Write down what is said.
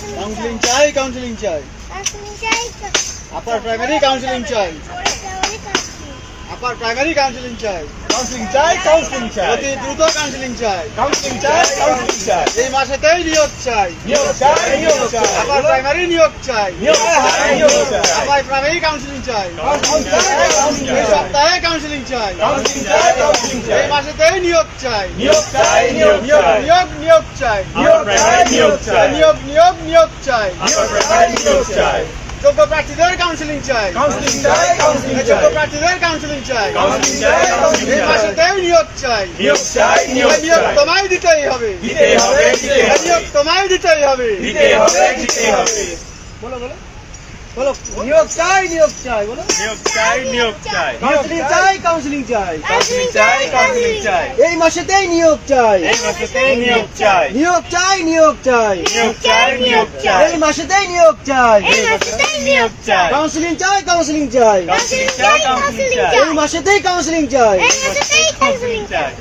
counselling চাই counselling চাই upper primary counselling চাই আপার প্রাইমারি কাউন্সিলিং চাই কাউন্সিলিং চাই অতি দ্রুত কাউন্সিলিং চাই কাউন্সিলিং চাই এই মাসেতেই নিয়োগ চাই নিয়োগ চাই আপার প্রাইমারি নিয়োগ চাই নিয়োগ চাই আপার প্রাইমারি কাউন্সিলিং চাই এই সপ্তাহে কাউন্সিলিং চাই এই মাসেতেই নিয়োগ চাই নিয়োগ চাই নিয়োগ চাই নিয়োগ চাই যোগ্য প্রার্থীদের কাউন্সিলিং চাই যোগ্য প্রার্থীদের কাউন্সিলিং চাই এই মাসেতেই নিয়োগ চাই নিয়োগ তোমায় দিতেই হবে নিয়োগ তোমায় দিতেই হবে বলো বলো বলো নিয়োগ চাই বলো কাউন্সিলিং চাই এই মাসেতেই নিয়োগ চাই নিয়োগ চাই এই মাসেতেই নিয়োগ চাই কাউন্সিলিং চাই এই মাসেতেই কাউন্সিলিং চাই